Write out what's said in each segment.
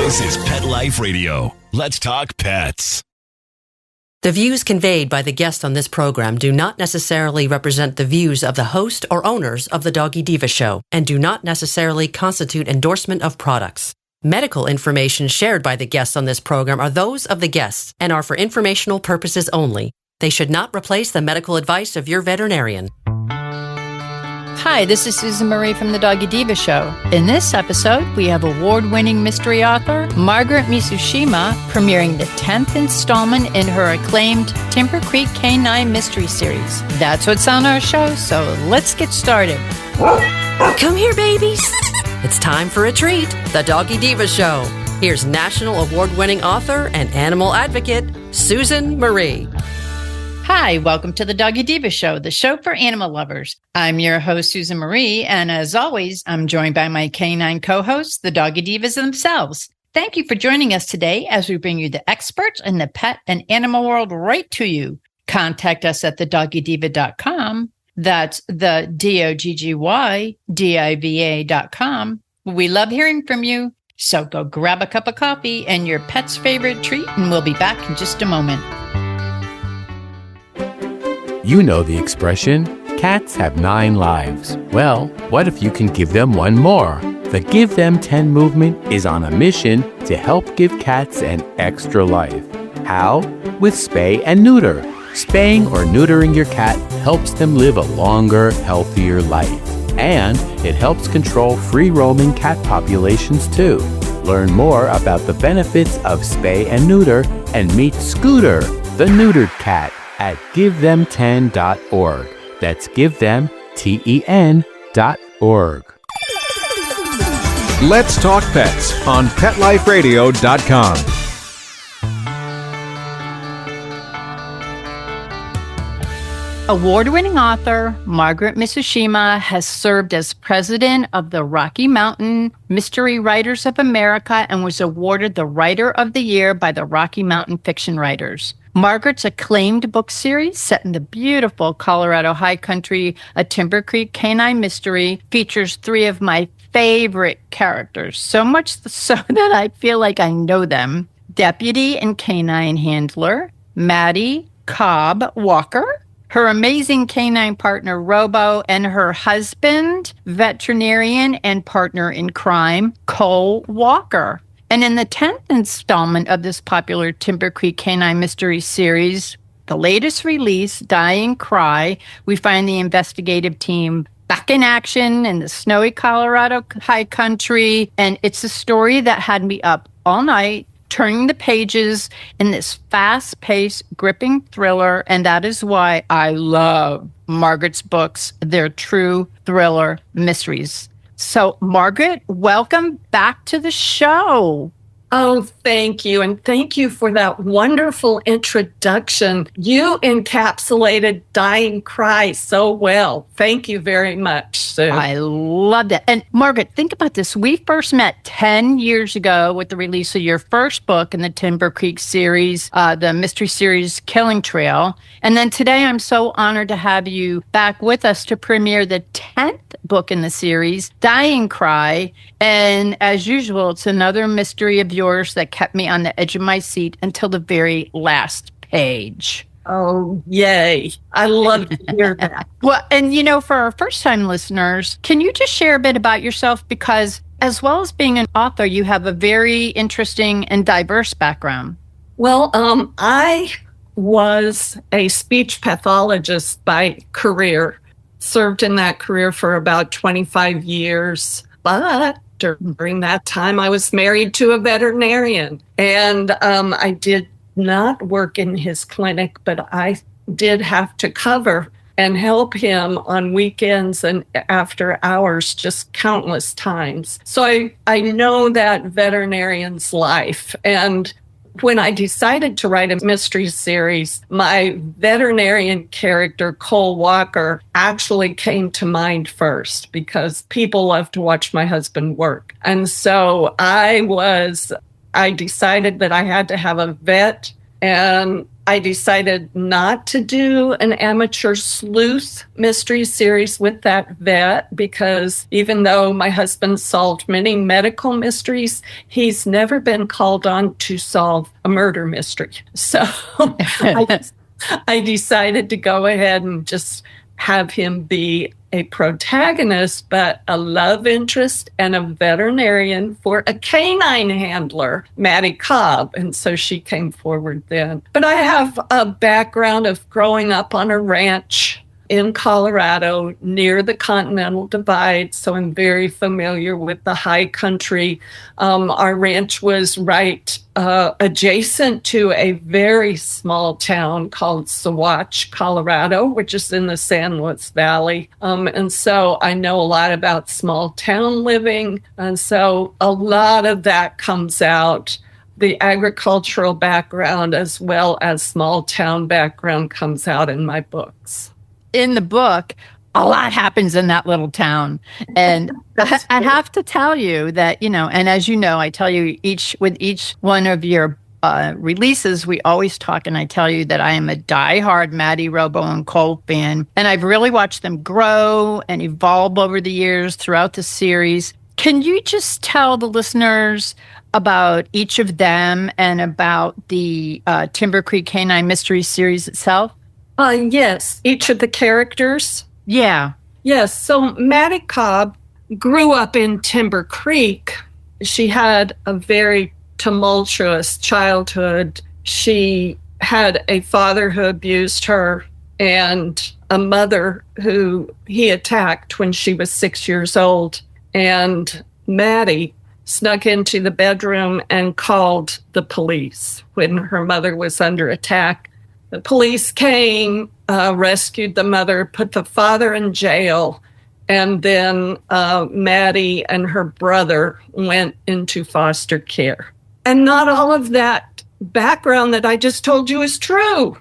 This is Pet Life Radio. Let's talk pets. The views conveyed by the guests on this program do not necessarily represent the views of the host or owners of the Doggy Diva Show and do not necessarily constitute endorsement of products. Medical information shared by the guests on this program are those of the guests and are for informational purposes only. They should not replace the medical advice of your veterinarian. Hi, this is Susan Marie from the Doggy Diva Show. In this episode, we have award-winning mystery author Margaret Mizushima premiering the 10th installment in her acclaimed Timber Creek K-9 mystery series. That's what's on our show, so let's get started. Come here, babies. It's time for a treat, the Doggy Diva Show. Here's national award-winning author and animal advocate, Susan Marie. Hi, welcome to the Doggy Diva Show, the show for animal lovers. I'm your host, Susan Marie, and as always, I'm joined by my K-9 co-hosts, the Doggy Divas themselves. Thank you for joining us today as we bring you the experts in the pet and animal world right to you. Contact us at thedoggydiva.com. That's the DOGGYDIVA.com. We love hearing from you, so go grab a cup of coffee and your pet's favorite treat, and we'll be back in just a moment. You know the expression, cats have 9 lives. Well, what if you can give them one more? The Give Them 10 movement is on a mission to help give cats an extra life. How? With spay and neuter. Spaying or neutering your cat helps them live a longer, healthier life. And it helps control free-roaming cat populations too. Learn more about the benefits of spay and neuter and meet Scooter, the neutered cat, at GiveThem10.org. That's GiveThem10.org. Let's Talk Pets on PetLifeRadio.com. Award-winning author Margaret Mizushima has served as president of the Rocky Mountain Mystery Writers of America and was awarded the Writer of the Year by the Rocky Mountain Fiction Writers. Margaret's acclaimed book series, set in the beautiful Colorado high country, A Timber Creek K-9 Mystery, features 3 of my favorite characters, so much so that I feel like I know them. Deputy and K-9 handler, Maddie Cobb Walker, her amazing K-9 partner, Robo, and her husband, veterinarian and partner in crime, Cole Walker. And in the 10th installment of this popular Timber Creek K-9 mystery series, the latest release, Dying Cry, we find the investigative team back in action in the snowy Colorado high country. And it's a story that had me up all night, turning the pages in this fast-paced, gripping thriller. And that is why I love Margaret's books. They're true thriller mysteries. So, Margaret, welcome back to the show. Oh, thank you. And thank you for that wonderful introduction. You encapsulated Dying Cry so well. Thank you very much, Sue. I loved it. And Margaret, think about this. We first met 10 years ago with the release of your first book in the Timber Creek series, the mystery series Killing Trail. And then today I'm so honored to have you back with us to premiere the 10th book in the series, Dying Cry. And as usual, it's another mystery of yours that kept me on the edge of my seat until the very last page. Oh, yay. I love to hear that. Well, and you know, for our first-time listeners, can you just share a bit about yourself? Because as well as being an author, you have a very interesting and diverse background. Well, I was a speech pathologist by career, served in that career for about 25 years, but during that time, I was married to a veterinarian, and I did not work in his clinic, but I did have to cover and help him on weekends and after hours just countless times. So I know that veterinarian's life. And when I decided to write a mystery series, my veterinarian character, Cole Walker, actually came to mind first because people love to watch my husband work. And so I decided that I had to have a vet, and I decided not to do an amateur sleuth mystery series with that vet because even though my husband solved many medical mysteries, he's never been called on to solve a murder mystery. So I decided to go ahead and just have him be a protagonist, but a love interest and a veterinarian for a K-9 handler, Maddie Cobb. And so she came forward then. But I have a background of growing up on a ranch in Colorado near the Continental Divide, so I'm very familiar with the high country. Our ranch was right adjacent to a very small town called Saguache, Colorado, which is in the San Luis Valley. And so I know a lot about small town living. And so a lot of that comes out. The agricultural background as well as small town background comes out in my books. In the book, a lot happens in that little town. And I have to tell you that, and as you know, I tell you with each one of your releases, we always talk, and I tell you that I am a diehard Maddie, Robo, and Cole fan. And I've really watched them grow and evolve over the years throughout the series. Can you just tell the listeners about each of them and about the Timber Creek K-9 Mystery Series itself? Yes, each of the characters. Yeah. Yes, so Maddie Cobb grew up in Timber Creek. She had a very tumultuous childhood. She had a father who abused her and a mother who he attacked when she was 6 years old. And Maddie snuck into the bedroom and called the police when her mother was under attack. The police came, rescued the mother, put the father in jail, and then Maddie and her brother went into foster care. And not all of that background that I just told you is true.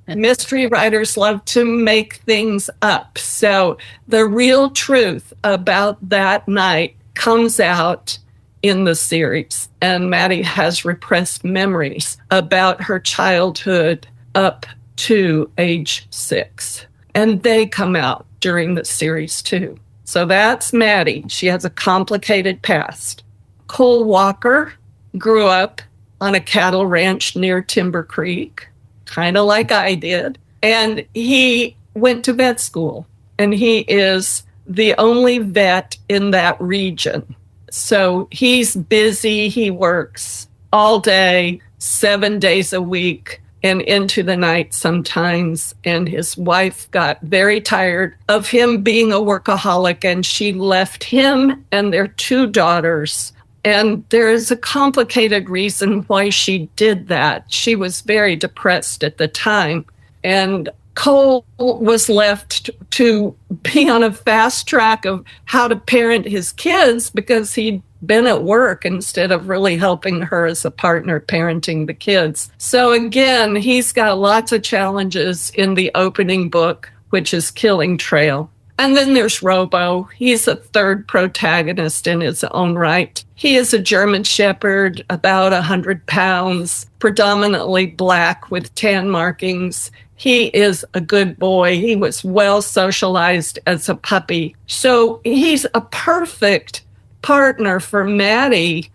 Mystery writers love to make things up. So the real truth about that night comes out in the series. And Maddie has repressed memories about her childhood up to age 6. And they come out during the series too. So that's Maddie. She has a complicated past. Cole Walker grew up on a cattle ranch near Timber Creek, kind of like I did. And he went to vet school. And he is the only vet in that region. So he's busy. He works all day, 7 days a week, and into the night sometimes. And his wife got very tired of him being a workaholic, and she left him and their 2 daughters. And there is a complicated reason why she did that. She was very depressed at the time. And Cole was left to be on a fast track of how to parent his kids because he'd been at work instead of really helping her as a partner parenting the kids. So again, he's got lots of challenges in the opening book, which is Killing Trail. And then there's Robo. He's a third protagonist in his own right. He is a German Shepherd, about 100 pounds, predominantly black with tan markings. He is a good boy. He was well socialized as a puppy. So he's a perfect partner for Maddie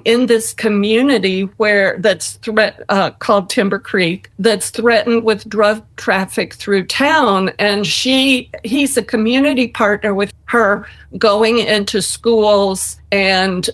in this community that's called Timber Creek, that's threatened with drug traffic through town. And he's a community partner with her, going into schools and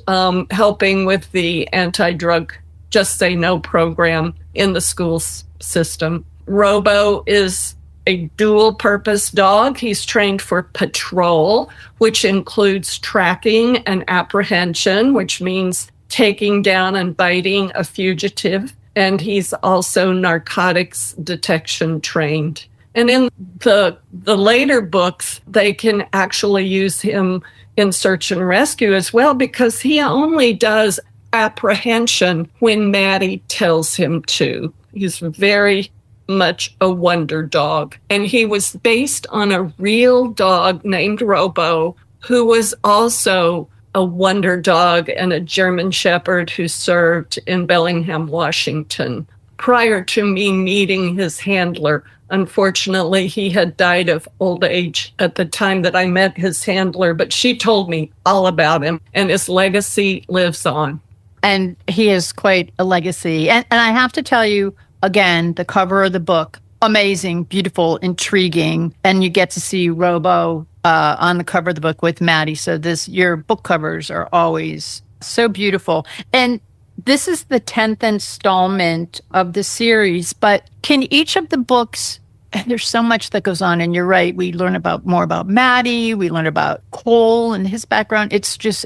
helping with the anti-drug Just Say No program in the school system. Robo is a dual-purpose dog. He's trained for patrol, which includes tracking and apprehension, which means taking down and biting a fugitive. And he's also narcotics detection trained. And in the later books, they can actually use him in search and rescue as well, because he only does apprehension when Maddie tells him to. He's very much a wonder dog. And he was based on a real dog named Robo, who was also a wonder dog and a German Shepherd who served in Bellingham, Washington. prior to me meeting his handler. Unfortunately, he had died of old age at the time that I met his handler, but she told me all about him, and his legacy lives on. And he is quite a legacy. And I have to tell you, again, the cover of the book, amazing, beautiful, intriguing. And you get to see Robo on the cover of the book with Maddie. So your book covers are always so beautiful. And this is the 10th installment of the series. But can each of the books, and there's so much that goes on, and you're right, we learn more about Maddie, we learn about Cole and his background.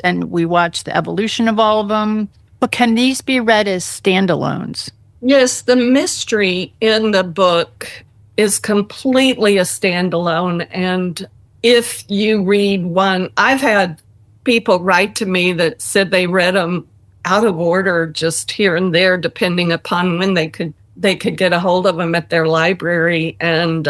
And we watch the evolution of all of them. But can these be read as standalones? Yes, the mystery in the book is completely a standalone. And if you read one, I've had people write to me that said they read them out of order, just here and there, depending upon when they could get a hold of them at their library. And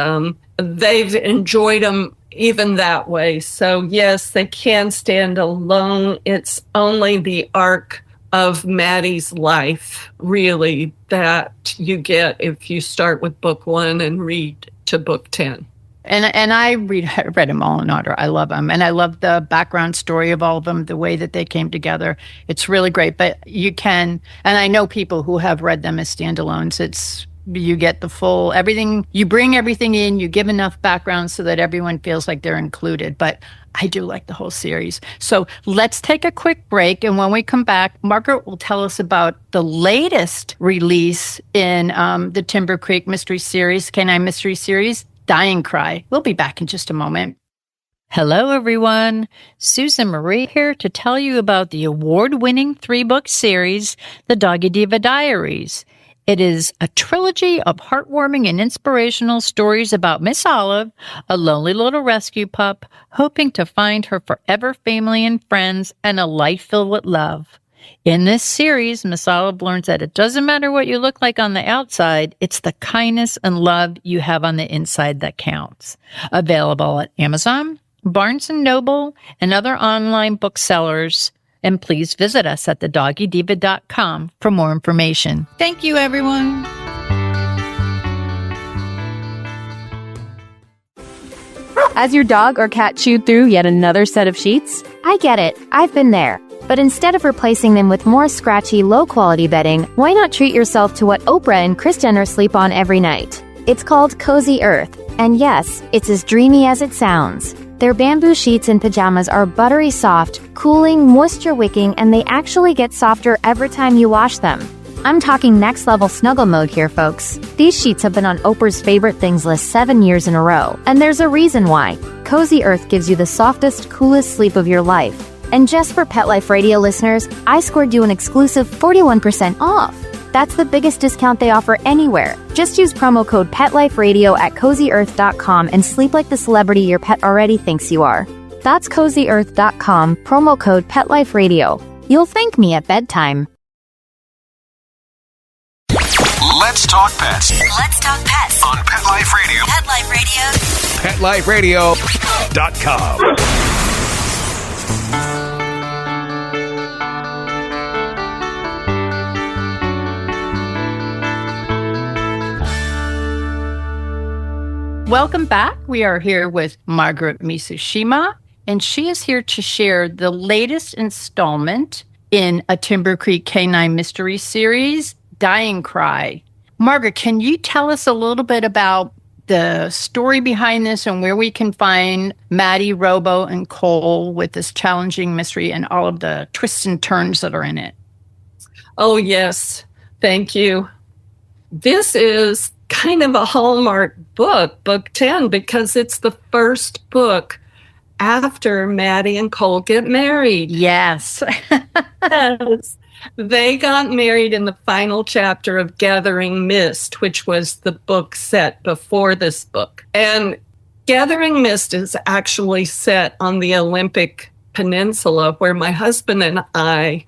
they've enjoyed them even that way. So yes, they can stand alone. It's only the arc of Maddie's life, really, that you get if you start with book 1 and read to book 10. And I read them all in order. I love them. And I love the background story of all of them, the way that they came together. It's really great. But you can, and I know people who have read them as standalones. You get the full everything. You bring everything in. You give enough background so that everyone feels like they're included. But I do like the whole series. So let's take a quick break. And when we come back, Margaret will tell us about the latest release in the Timber Creek Mystery Series, K-9 Mystery Series, Dying Cry. We'll be back in just a moment. Hello, everyone. Susan Marie here to tell you about the award-winning 3-book series, The Doggy Diva Diaries. It is a trilogy of heartwarming and inspirational stories about Miss Olive, a lonely little rescue pup, hoping to find her forever family and friends and a life filled with love. In this series, Miss Olive learns that it doesn't matter what you look like on the outside, it's the kindness and love you have on the inside that counts. Available at Amazon, Barnes & Noble, and other online booksellers. And please visit us at thedoggydiva.com for more information. Thank you, everyone. Has your dog or cat chewed through yet another set of sheets? I get it. I've been there. But instead of replacing them with more scratchy, low-quality bedding, why not treat yourself to what Oprah and Kris Jenner sleep on every night? It's called Cozy Earth. And yes, it's as dreamy as it sounds. Their bamboo sheets and pajamas are buttery soft, cooling, moisture-wicking, and they actually get softer every time you wash them. I'm talking next-level snuggle mode here, folks. These sheets have been on Oprah's favorite things list 7 years in a row, and there's a reason why. Cozy Earth gives you the softest, coolest sleep of your life. And just for Pet Life Radio listeners, I scored you an exclusive 41% off. That's the biggest discount they offer anywhere. Just use promo code PetLifeRadio at CozyEarth.com and sleep like the celebrity your pet already thinks you are. That's CozyEarth.com, promo code PetLifeRadio. You'll thank me at bedtime. Let's talk pets. Let's talk pets On Pet Life Radio. Pet Life Radio. PetLifeRadio.com. Welcome back. We are here with Margaret Mizushima, and she is here to share the latest installment in a Timber Creek K-9 mystery series, Dying Cry. Margaret, can you tell us a little bit about the story behind this and where we can find Maddie, Robo, and Cole with this challenging mystery and all of the twists and turns that are in it? Oh, yes. Thank you. This is kind of a hallmark book, book 10, because it's the first book after Maddie and Cole get married. Yes. Yes. They got married in the final chapter of Gathering Mist, which was the book set before this book. And Gathering Mist is actually set on the Olympic Peninsula, where my husband and I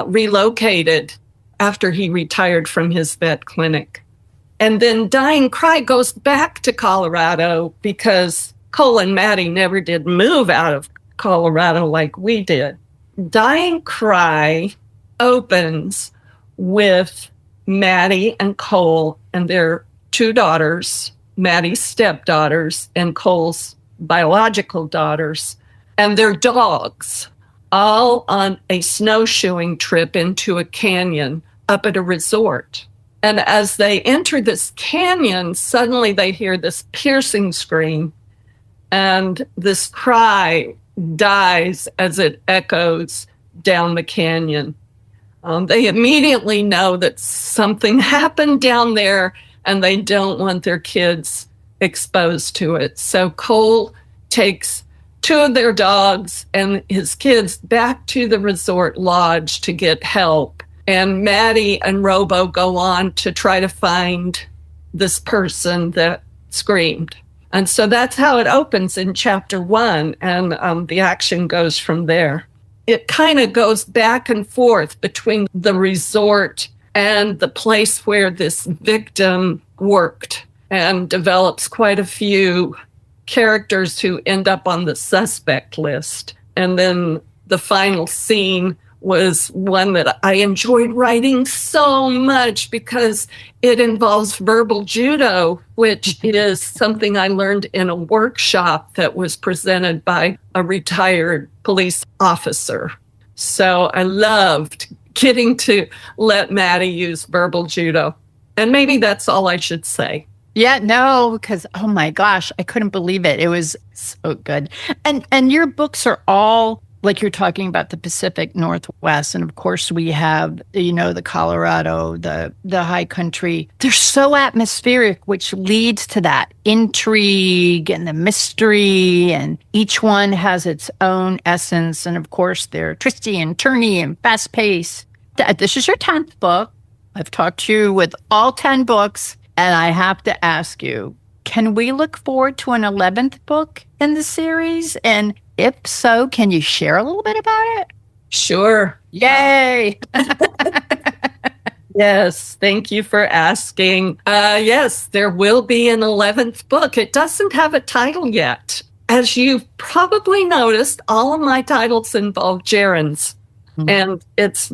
relocated after he retired from his vet clinic. And then Dying Cry goes back to Colorado because Cole and Maddie never did move out of Colorado like we did. Dying Cry opens with Maddie and Cole and their two daughters, Maddie's stepdaughters and Cole's biological daughters, and their dogs, all on a snowshoeing trip into a canyon up at a resort. And as they enter this canyon, suddenly they hear this piercing scream, and this cry dies as it echoes down the canyon. They immediately know that something happened down there, and they don't want their kids exposed to it. So Cole takes two of their dogs and his kids back to the resort lodge to get help. And Maddie and Robo go on to try to find this person that screamed. And so that's how it opens in chapter 1, and the action goes from there. It kind of goes back and forth between the resort and the place where this victim worked, and develops quite a few characters who end up on the suspect list. And then the final scene was one that I enjoyed writing so much because it involves verbal judo, which is something I learned in a workshop that was presented by a retired police officer. So I loved getting to let Maddie use verbal judo. And maybe that's all I should say. Yeah, no, because, oh my gosh, I couldn't believe it. It was so good. And your books are all, like you're talking about the Pacific Northwest. And of course we have, the Colorado, the high country. They're so atmospheric, which leads to that intrigue and the mystery. And each one has its own essence. And of course they're twisty and turny and fast paced. This is your 10th book. I've talked to you with all 10 books. And I have to ask you, can we look forward to an 11th book in the series? And if so, can you share a little bit about it? Sure. Yay! Yes, thank you for asking. Yes, there will be an 11th book. It doesn't have a title yet. As you've probably noticed, all of my titles involve gerunds. Mm-hmm. And it's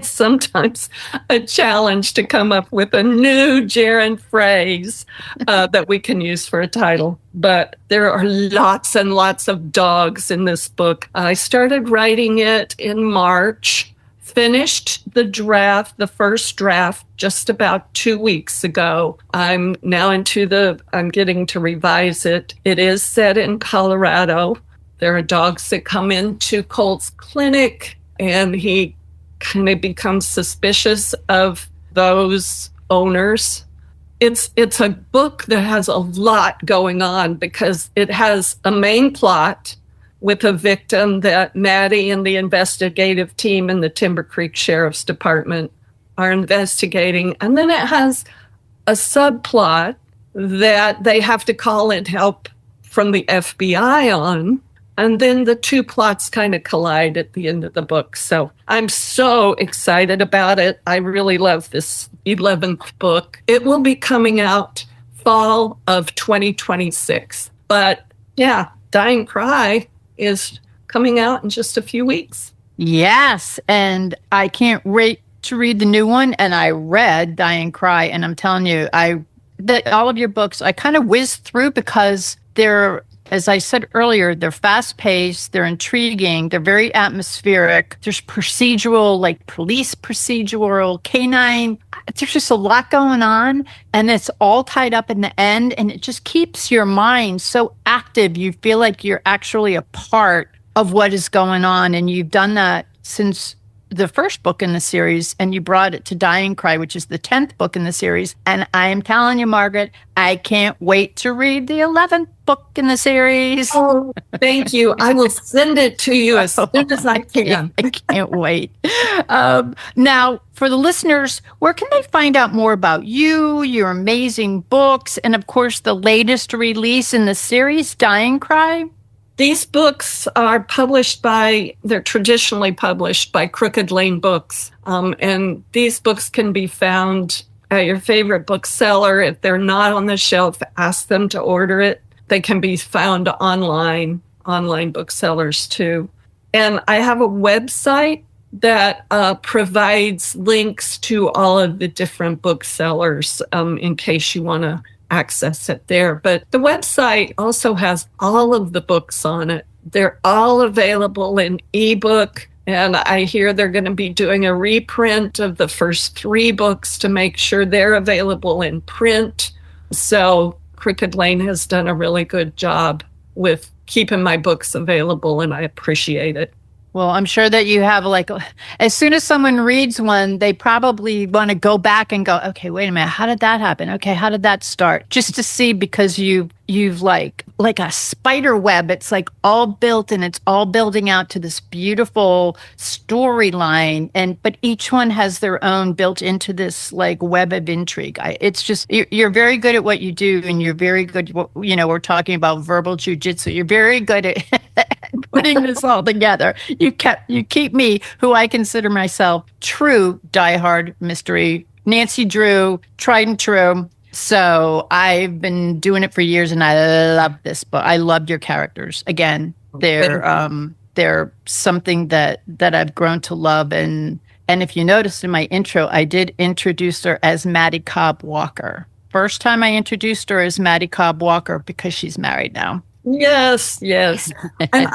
sometimes a challenge to come up with a new gerund phrase that we can use for a title. But there are lots and lots of dogs in this book. I started writing it in March, finished the first draft, just about 2 weeks ago. I'm now I'm getting to revise it. It is set in Colorado. There are dogs that come into Cole's clinic, and he kind of becomes suspicious of those owners. It's a book that has a lot going on because it has a main plot with a victim that Maddie and the investigative team in the Timber Creek Sheriff's Department are investigating. And then it has a subplot that they have to call in help from the FBI on. And then the two plots kind of collide at the end of the book. So I'm so excited about it. I really love this 11th book. It will be coming out fall of 2026. But yeah, Dying Cry is coming out in just a few weeks. Yes, and I can't wait to read the new one. And I read Dying Cry, and I'm telling you, all of your books, I kind of whizzed through because they're, as I said earlier, they're fast-paced, they're intriguing, they're very atmospheric. There's procedural, like police procedural, K-9. There's just a lot going on, and it's all tied up in the end, and it just keeps your mind so active. You feel like you're actually a part of what is going on, and you've done that since the first book in the series, and you brought it to Dying Cry, which is the 10th book in the series. And I am telling you, Margaret, I can't wait to read the 11th book in the series. Oh, thank you. I will send it to you as soon as I can. I can't wait. Now, for the listeners, where can they find out more about you, your amazing books, and of course, the latest release in the series, Dying Cry? These books are they're traditionally published by Crooked Lane Books. And these books can be found at your favorite bookseller. If they're not on the shelf, ask them to order it. They can be found online booksellers too. And I have a website that provides links to all of the different booksellers in case you want to access it there. But the website also has all of the books on it. They're all available in ebook. And I hear they're going to be doing a reprint of the first 3 books to make sure they're available in print. So Crooked Lane has done a really good job with keeping my books available, and I appreciate it. Well, I'm sure that you have, like, as soon as someone reads one, they probably want to go back and go, okay, wait a minute, how did that happen? Okay, how did that start? Just to see, because you've like a spider web, it's like all built and it's all building out to this beautiful storyline. But each one has their own built into this like web of intrigue. It's just, you're very good at what you do, and you're very good, we're talking about verbal jujitsu. You're very good at putting this all together. You keep me, who I consider myself true diehard mystery, Nancy Drew, tried and true. So I've been doing it for years, and I love this book. I loved your characters. Again, they're something that I've grown to love. And if you noticed in my intro, I did introduce her as Maddie Cobb Walker. First time I introduced her as Maddie Cobb Walker, because she's married now. Yes. And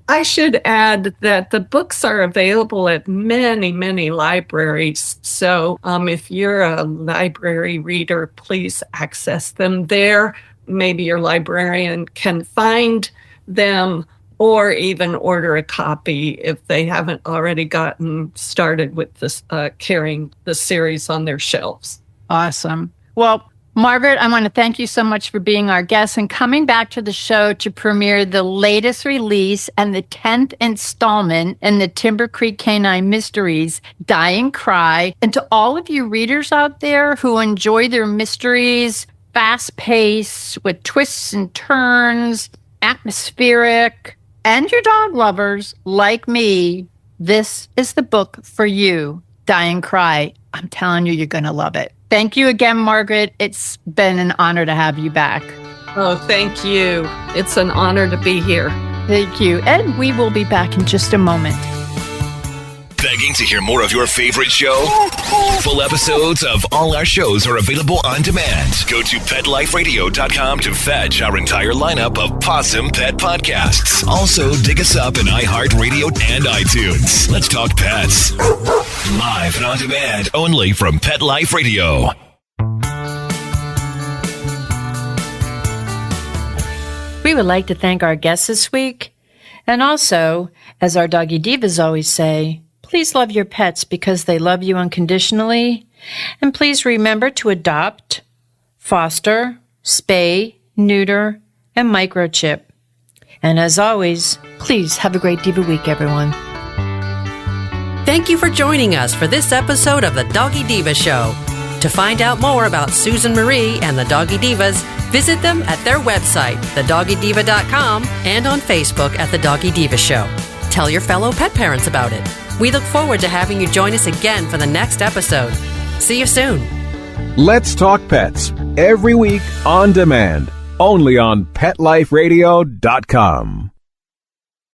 I should add that the books are available at many, many libraries. So if you're a library reader, please access them there. Maybe your librarian can find them, or even order a copy if they haven't already gotten started with this carrying the series on their shelves. Awesome. Well, Margaret, I want to thank you so much for being our guest and coming back to the show to premiere the latest release and the 10th installment in the Timber Creek K-9 Mysteries, Die and Cry. And to all of you readers out there who enjoy their mysteries, fast-paced, with twists and turns, atmospheric, and your dog lovers like me, this is the book for you, Die and Cry. I'm telling you, you're going to love it. Thank you again, Margaret. It's been an honor to have you back. Oh, thank you. It's an honor to be here. Thank you. And we will be back in just a moment. Begging to hear more of your favorite show? Full episodes of all our shows are available on demand. Go to PetLifeRadio.com to fetch our entire lineup of Possum Pet podcasts. Also, dig us up in iHeartRadio and iTunes. Let's talk pets. Live and on demand, only from Pet Life Radio. We would like to thank our guests this week. And also, as our Doggy Divas always say, please love your pets because they love you unconditionally. And please remember to adopt, foster, spay, neuter, and microchip. And as always, please have a great Diva week, everyone. Thank you for joining us for this episode of the Doggy Diva Show. To find out more about Susan Marie and the Doggy Divas, visit them at their website, thedoggydiva.com, and on Facebook at The Doggy Diva Show. Tell your fellow pet parents about it. We look forward to having you join us again for the next episode. See you soon. Let's Talk Pets, every week on demand, only on PetLifeRadio.com.